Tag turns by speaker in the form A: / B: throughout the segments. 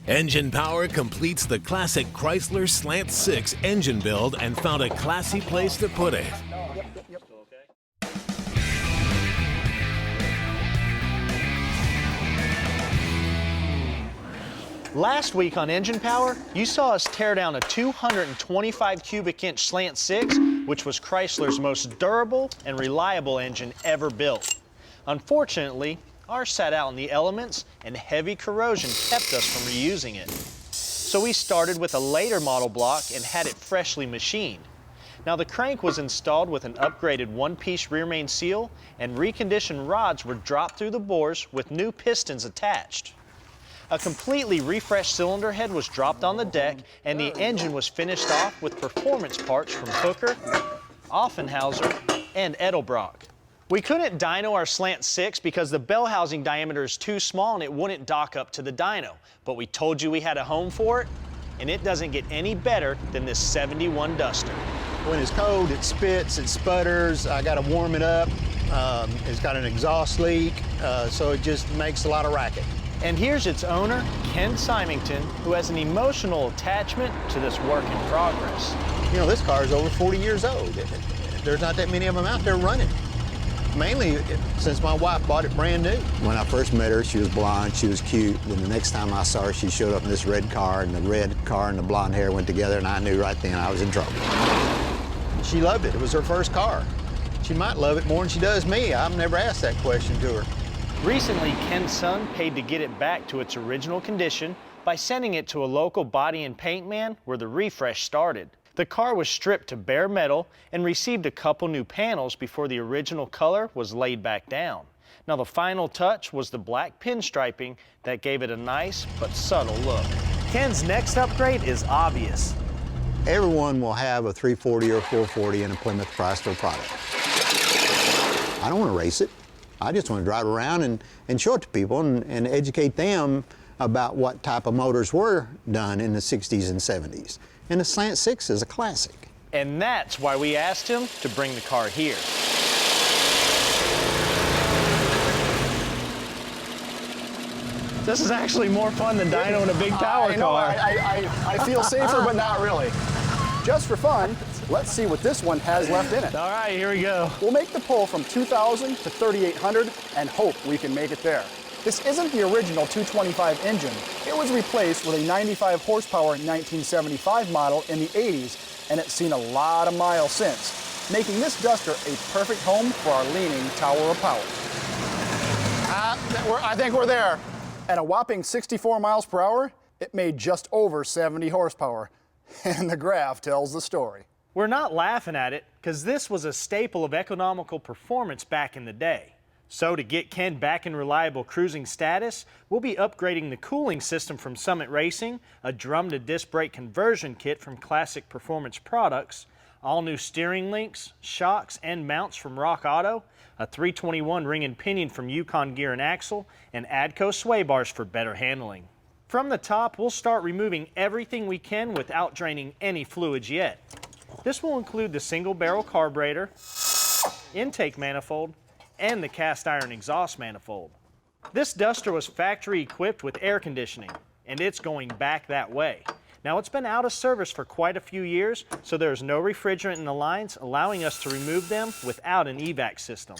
A: Engine Power completes the classic Chrysler Slant Six engine build and found a classy place to put it.
B: Last week on Engine Power, you saw us tear down a 225 cubic inch Slant Six, which was Chrysler's most durable and reliable engine ever built. Unfortunately, ours sat out in the elements and heavy corrosion kept us from reusing it. So we started with a later model block and had it freshly machined. Now the crank was installed with an upgraded one-piece rear main seal, and reconditioned rods were dropped through the bores with new pistons attached. A completely refreshed cylinder head was dropped on the deck, and the engine was finished off with performance parts from Hooker, Offenhauser, and Edelbrock. We couldn't dyno our Slant Six because the bell housing diameter is too small and it wouldn't dock up to the dyno. But we told you we had a home for it, and it doesn't get any better than this 71 Duster.
C: When it's cold, it spits, it sputters. I got to warm it up. It's got an exhaust leak, so it just makes a lot of racket.
B: And here's its owner, Ken Symington, who has an emotional attachment to this work in progress.
C: You know, this car is over 40 years old. There's not that many of them out there running. Mainly since my wife bought it brand new. When I first met her, she was blonde, she was cute. Then the next time I saw her, she showed up in this red car, and the red car and the blonde hair went together, and I knew right then I was in trouble. She loved it. It was her first car. She might love it more than she does me. I've never asked that question to her.
B: Recently, Ken's son paid to get it back to its original condition by sending it to a local body and paint man where the refresh started. The car was stripped to bare metal and received a couple new panels before the original color was laid back down. Now the final touch was the black pinstriping that gave it a nice but subtle look. Ken's next upgrade is obvious.
C: Everyone will have a 340 or 440 in a Plymouth Chrysler product. I don't want to race it. I just want to drive around and show it to people and educate them about what type of motors were done in the 60s and 70s. And the Slant Six is a classic.
B: And that's why we asked him to bring the car here. This is actually more fun than dynoing a big power car.
D: I feel safer, but not really. Just for fun, let's see what this one has left in it.
B: All right, here we go.
D: We'll make the pull from 2,000 to 3,800 and hope we can make it there. This isn't the original 225 engine. It was replaced with a 95 horsepower 1975 model in the 80s, and it's seen a lot of miles since, making this Duster a perfect home for our leaning Tower of Power. I think we're there. At a whopping 64 miles per hour, it made just over 70 horsepower. And the graph tells the story.
B: We're not laughing at it, because this was a staple of economical performance back in the day. So to get Ken back in reliable cruising status, we'll be upgrading the cooling system from Summit Racing, a drum to disc brake conversion kit from Classic Performance Products, all new steering links, shocks, and mounts from Rock Auto, a 321 ring and pinion from Yukon Gear and Axle, and ADDCO sway bars for better handling. From the top, we'll start removing everything we can without draining any fluids yet. This will include the single barrel carburetor, intake manifold, and the cast iron exhaust manifold. This Duster was factory equipped with air conditioning, and it's going back that way. Now it's been out of service for quite a few years, so there's no refrigerant in the lines, allowing us to remove them without an evac system.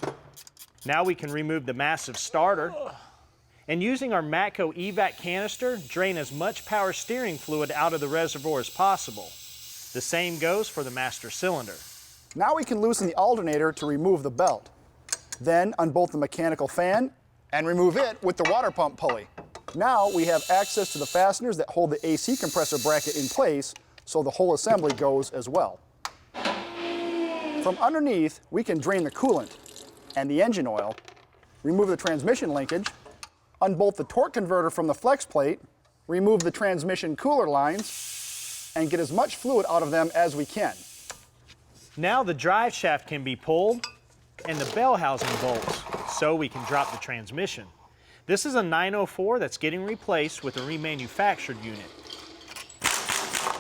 B: Now we can remove the massive starter, and using our Matco evac canister, drain as much power steering fluid out of the reservoir as possible. The same goes for the master cylinder.
D: Now we can loosen the alternator to remove the belt. Then unbolt the mechanical fan and remove it with the water pump pulley. Now we have access to the fasteners that hold the AC compressor bracket in place, so the whole assembly goes as well. From underneath, we can drain the coolant and the engine oil, remove the transmission linkage, unbolt the torque converter from the flex plate, remove the transmission cooler lines, and get as much fluid out of them as we can.
B: Now the drive shaft can be pulled and the bell housing bolts, so we can drop the transmission. This is a 904 that's getting replaced with a remanufactured unit.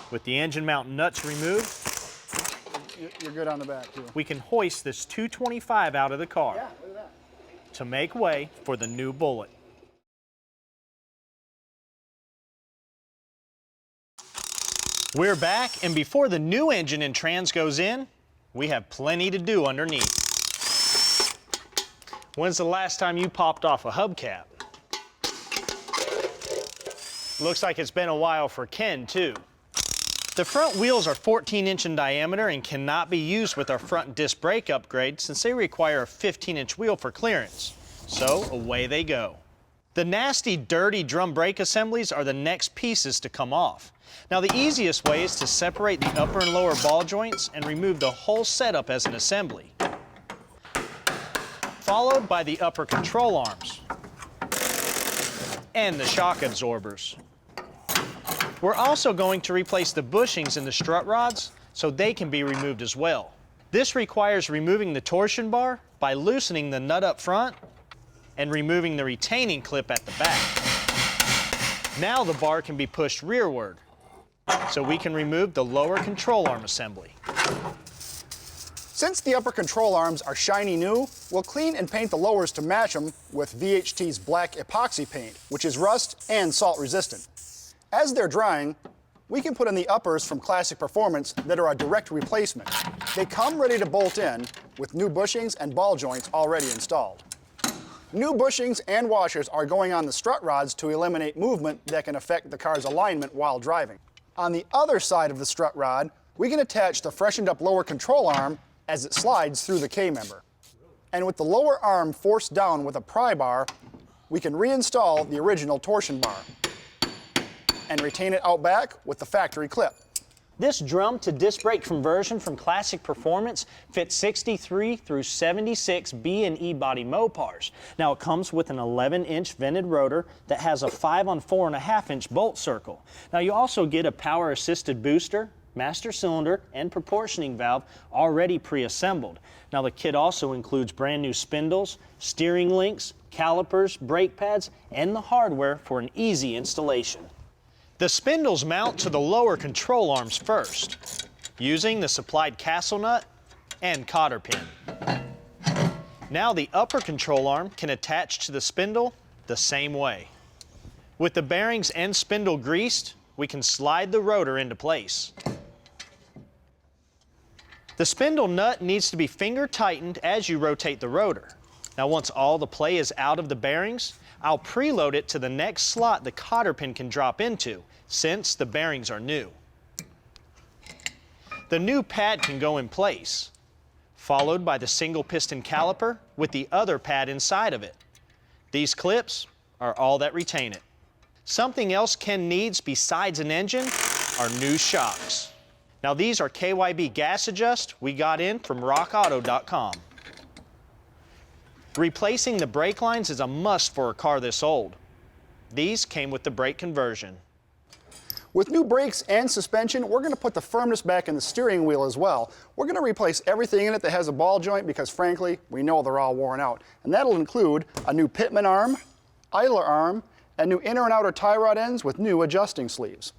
B: With the engine mount nuts removed,
D: you're good on the back too.
B: We can hoist this 225 out of the car.
D: Yeah, look at that.
B: To make way for the new Bullet. We're back, and before the new engine and trans goes in, we have plenty to do underneath. When's the last time you popped off a hubcap? Looks like it's been a while for Ken, too. The front wheels are 14-inch in diameter and cannot be used with our front disc brake upgrade since they require a 15-inch wheel for clearance. So away they go. The nasty, dirty drum brake assemblies are the next pieces to come off. Now the easiest way is to separate the upper and lower ball joints and remove the whole setup as an assembly. Followed by the upper control arms and the shock absorbers. We're also going to replace the bushings in the strut rods so they can be removed as well. This requires removing the torsion bar by loosening the nut up front and removing the retaining clip at the back. Now the bar can be pushed rearward so we can remove the lower control arm assembly.
D: Since the upper control arms are shiny new, we'll clean and paint the lowers to match them with VHT's black epoxy paint, which is rust and salt resistant. As they're drying, we can put in the uppers from Classic Performance that are a direct replacement. They come ready to bolt in with new bushings and ball joints already installed. New bushings and washers are going on the strut rods to eliminate movement that can affect the car's alignment while driving. On the other side of the strut rod, we can attach the freshened up lower control arm as it slides through the K-member. And with the lower arm forced down with a pry bar, we can reinstall the original torsion bar and retain it out back with the factory clip.
B: This drum to disc brake conversion from Classic Performance fits 63 through 76 B and E body Mopars. Now it comes with an 11-inch vented rotor that has a 5 on 4.5-inch bolt circle. Now you also get a power assisted booster, master cylinder, and proportioning valve already pre-assembled. Now the kit also includes brand new spindles, steering links, calipers, brake pads, and the hardware for an easy installation. The spindles mount to the lower control arms first, using the supplied castle nut and cotter pin. Now the upper control arm can attach to the spindle the same way. With the bearings and spindle greased, we can slide the rotor into place. The spindle nut needs to be finger tightened as you rotate the rotor. Now once all the play is out of the bearings, I'll preload it to the next slot the cotter pin can drop into, since the bearings are new. The new pad can go in place, followed by the single piston caliper with the other pad inside of it. These clips are all that retain it. Something else Ken needs besides an engine are new shocks. Now these are KYB gas adjust we got in from rockauto.com. Replacing the brake lines is a must for a car this old. These came with the brake conversion.
D: With new brakes and suspension, we're going to put the firmness back in the steering wheel as well. We're going to replace everything in it that has a ball joint because, frankly, we know they're all worn out. And that'll include a new pitman arm, idler arm, and new inner and outer tie rod ends with new adjusting sleeves.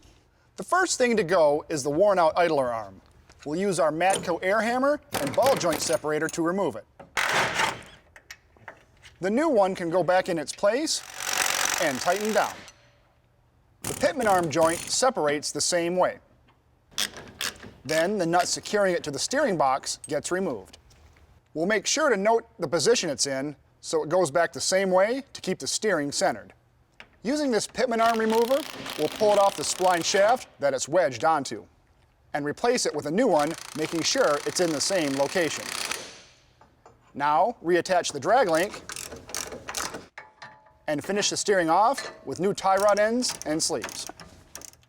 D: The first thing to go is the worn out idler arm. We'll use our Matco air hammer and ball joint separator to remove it. The new one can go back in its place and tighten down. The pitman arm joint separates the same way. Then the nut securing it to the steering box gets removed. We'll make sure to note the position it's in so it goes back the same way to keep the steering centered. Using this pitman arm remover, we'll pull it off the spline shaft that it's wedged onto and replace it with a new one, making sure it's in the same location. Now, reattach the drag link and finish the steering off with new tie rod ends and sleeves.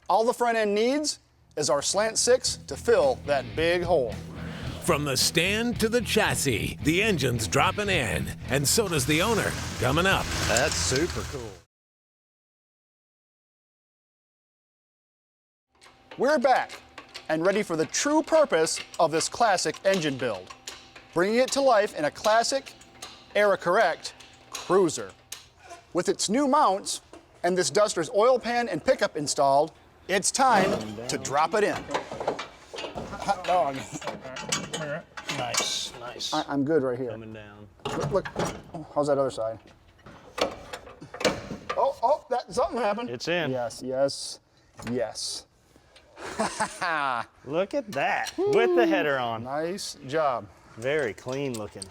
D: All the front end needs is our Slant Six to fill that big hole.
A: From the stand to the chassis, the engine's dropping in, and so does the owner, coming up.
C: That's super cool.
D: We're back and ready for the true purpose of this classic engine build, bringing it to life in a classic, era-correct cruiser. With its new mounts and this Duster's oil pan and pickup installed, it's time to drop it in. Hot dog.
B: Nice, nice.
D: I'm good right here.
B: Coming down.
D: Look, how's that other side? Oh, something happened.
B: It's in.
D: Yes, yes, yes.
B: Look at that, with the header on.
D: Nice job.
B: Very clean looking.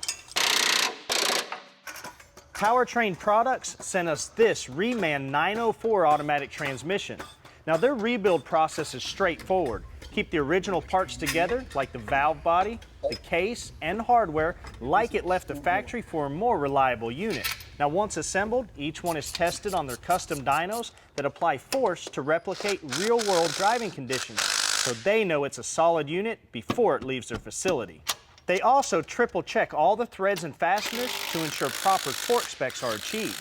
B: Powertrain Products sent us this Reman 904 automatic transmission. Now their rebuild process is straightforward. Keep the original parts together, like the valve body, the case, and hardware, like it left the factory for a more reliable unit. Now once assembled, each one is tested on their custom dynos that apply force to replicate real-world driving conditions, so they know it's a solid unit before it leaves their facility. They also triple check all the threads and fasteners to ensure proper torque specs are achieved.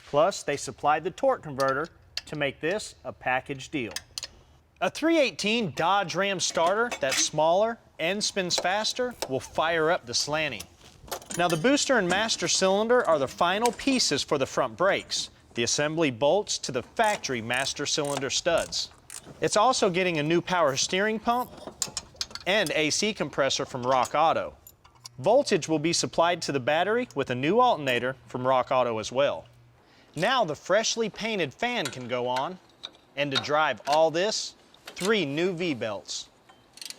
B: Plus, they supplied the torque converter to make this a package deal. A 318 Dodge Ram starter that's smaller and spins faster will fire up the slanting. Now the booster and master cylinder are the final pieces for the front brakes. The assembly bolts to the factory master cylinder studs. It's also getting a new power steering pump and AC compressor from Rock Auto. Voltage will be supplied to the battery with a new alternator from Rock Auto as well. Now the freshly painted fan can go on, and to drive all this, 3 new V-belts.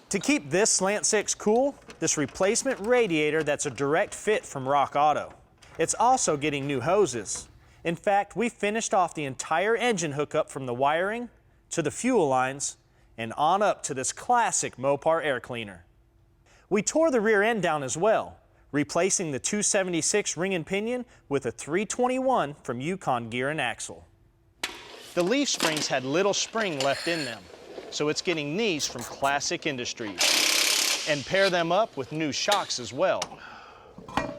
B: To keep this Slant Six cool, this replacement radiator that's a direct fit from Rock Auto. It's also getting new hoses. In fact, we finished off the entire engine hookup from the wiring to the fuel lines and on up to this classic Mopar air cleaner. We tore the rear end down as well, replacing the 276 ring and pinion with a 321 from Yukon Gear and Axle. The leaf springs had little spring left in them, so it's getting these from Classic Industries. And pair them up with new shocks as well.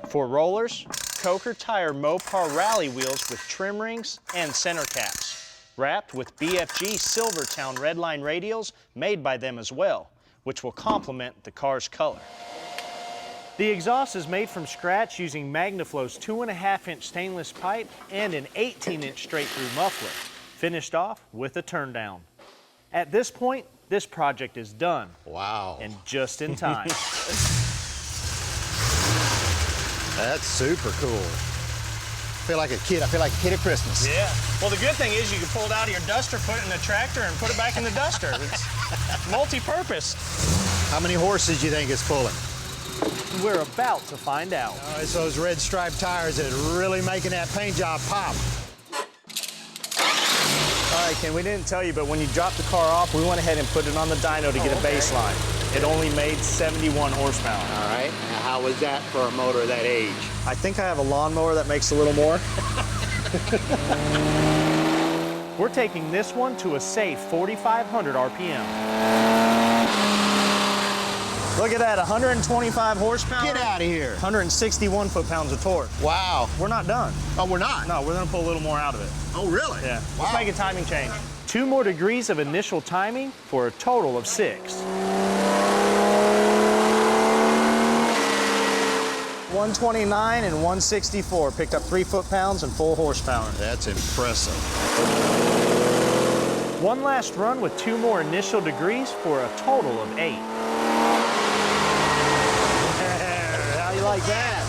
B: For rollers, Coker Tire Mopar rally wheels with trim rings and center caps, wrapped with BFG Silvertown Redline radials made by them as well, which will complement the car's color. The exhaust is made from scratch using Magnaflow's 2.5-inch stainless pipe and an 18-inch straight-through muffler, finished off with a turndown. At this point, this project is done.
C: Wow.
B: And just in time.
C: That's super cool. I feel like a kid. I feel like a kid at Christmas.
B: Yeah. Well, the good thing is you can pull it out of your duster, put it in the tractor, and put it back in the duster. It's multi-purpose.
C: How many horses do you think it's pulling?
B: We're about to find out.
C: Oh, it's those red striped tires that are really making that paint job pop.
B: All right, Ken, we didn't tell you, but when you dropped the car off, we went ahead and put it on the dyno to get a baseline. It only made 71 horsepower.
C: All right. Now, how was that for a motor of that age?
B: I think I have a lawnmower that makes a little more. We're taking this one to a safe 4,500 RPM. Look at that, 125 horsepower.
C: Get out of here.
B: 161 foot-pounds of torque.
C: Wow.
B: We're not done.
C: Oh, we're not?
B: No, we're gonna pull a little more out of it.
C: Oh, really?
B: Yeah.
C: Wow.
B: Let's make a timing change. 2 more degrees of initial timing for a total of 6. 129 and 164. Picked up 3 foot-pounds and 4 horsepower.
C: That's impressive.
B: One last run with 2 more initial degrees for a total of 8. How you like that?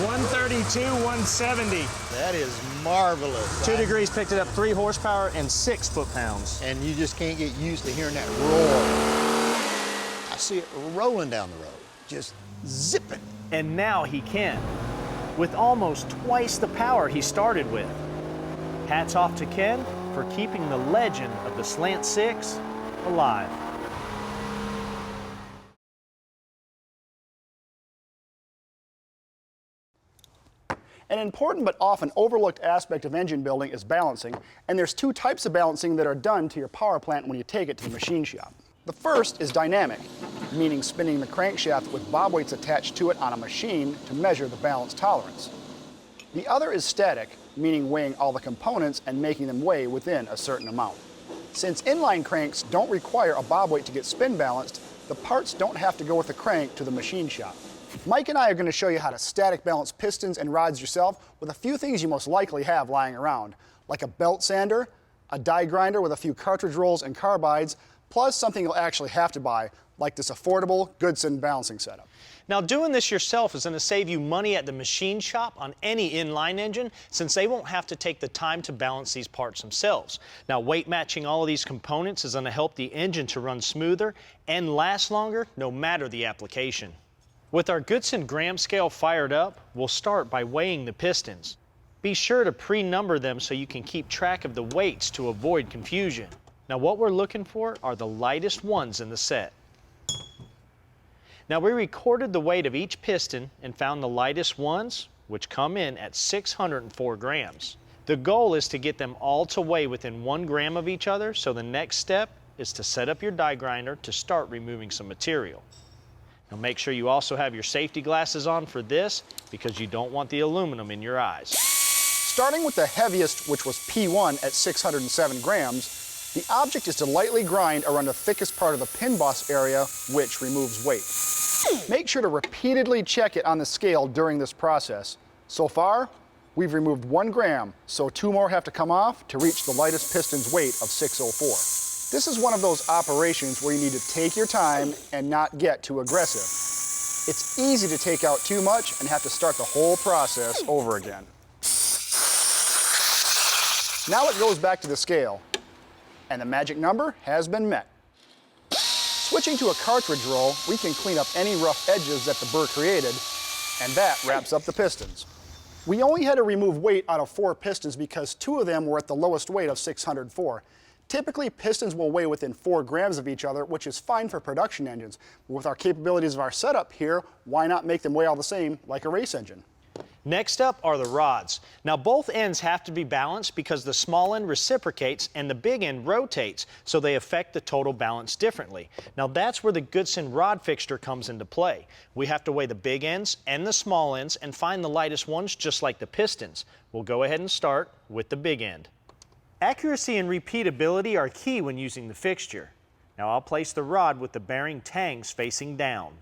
B: 132, 170.
C: That is marvelous.
B: 2 degrees picked it up 3 horsepower and 6 foot-pounds.
C: And you just can't get used to hearing that roar. I see it rolling down the road, just zipping.
B: And now he can, with almost twice the power he started with. Hats off to Ken for keeping the legend of the Slant Six alive.
D: An important but often overlooked aspect of engine building is balancing, and there's 2 types of balancing that are done to your power plant when you take it to the machine shop. The first is dynamic, meaning spinning the crankshaft with bob weights attached to it on a machine to measure the balance tolerance. The other is static, meaning weighing all the components and making them weigh within a certain amount. Since inline cranks don't require a bob weight to get spin balanced, the parts don't have to go with the crank to the machine shop. Mike and I are going to show you how to static balance pistons and rods yourself with a few things you most likely have lying around, like a belt sander, a die grinder with a few cartridge rolls and carbides, plus something you'll actually have to buy, like this affordable Goodson balancing setup.
B: Now, doing this yourself is going to save you money at the machine shop on any inline engine, since they won't have to take the time to balance these parts themselves. Now, weight matching all of these components is going to help the engine to run smoother and last longer, no matter the application. With our Goodson gram scale fired up, we'll start by weighing the pistons. Be sure to pre-number them so you can keep track of the weights to avoid confusion. Now, what we're looking for are the lightest ones in the set. Now, we recorded the weight of each piston and found the lightest ones, which come in at 604 grams. The goal is to get them all to weigh within 1 gram of each other, so the next step is to set up your die grinder to start removing some material. Now, make sure you also have your safety glasses on for this, because you don't want the aluminum in your eyes.
D: Starting with the heaviest, which was P1 at 607 grams, the object is to lightly grind around the thickest part of the pin boss area, which removes weight. Make sure to repeatedly check it on the scale during this process. So far, we've removed 1 gram, so 2 more have to come off to reach the lightest piston's weight of 604. This is one of those operations where you need to take your time and not get too aggressive. It's easy to take out too much and have to start the whole process over again. Now it goes back to the scale, and the magic number has been met. Switching to a cartridge roll, we can clean up any rough edges that the burr created, and that wraps up the pistons. We only had to remove weight out of 4 pistons because 2 of them were at the lowest weight of 604. Typically, pistons will weigh within 4 grams of each other, which is fine for production engines. With our capabilities of our setup here, why not make them weigh all the same like a race engine?
B: Next up are the rods. Now, both ends have to be balanced because the small end reciprocates and the big end rotates, so they affect the total balance differently. Now, that's where the Goodson rod fixture comes into play. We have to weigh the big ends and the small ends and find the lightest ones, just like the pistons. We'll go ahead and start with the big end. Accuracy and repeatability are key when using the fixture. Now, I'll place the rod with the bearing tangs facing down.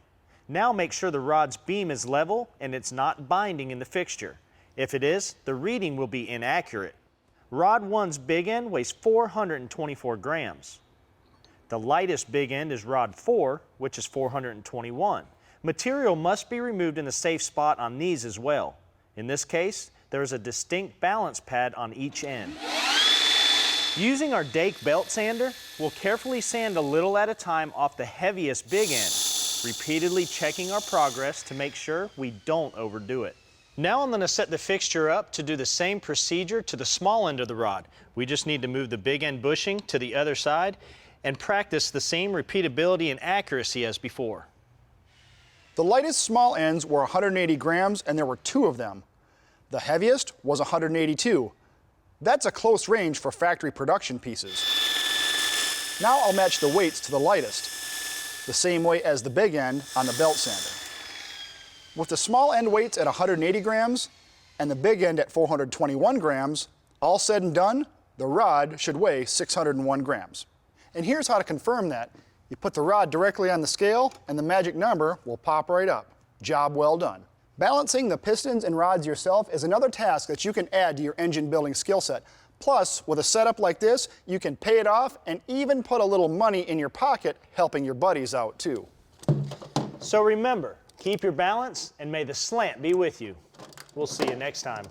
B: Now make sure the rod's beam is level and it's not binding in the fixture. If it is, the reading will be inaccurate. Rod 1's big end weighs 424 grams. The lightest big end is rod 4, which is 421. Material must be removed in a safe spot on these as well. In this case, there is a distinct balance pad on each end. Using our ADDCO belt sander, we'll carefully sand a little at a time off the heaviest big end, repeatedly checking our progress to make sure we don't overdo it. Now I'm going to set the fixture up to do the same procedure to the small end of the rod. We just need to move the big end bushing to the other side and practice the same repeatability and accuracy as before.
D: The lightest small ends were 180 grams and there were 2 of them. The heaviest was 182. That's a close range for factory production pieces. Now I'll match the weights to the lightest, the same way as the big end on the belt sander. With the small end weights at 180 grams and the big end at 421 grams, all said and done, the rod should weigh 601 grams. And here's how to confirm that. You put the rod directly on the scale and the magic number will pop right up. Job well done. Balancing the pistons and rods yourself is another task that you can add to your engine building skill set. Plus, with a setup like this, you can pay it off and even put a little money in your pocket, helping your buddies out too.
B: So remember, keep your balance and may the slant be with you. We'll see you next time.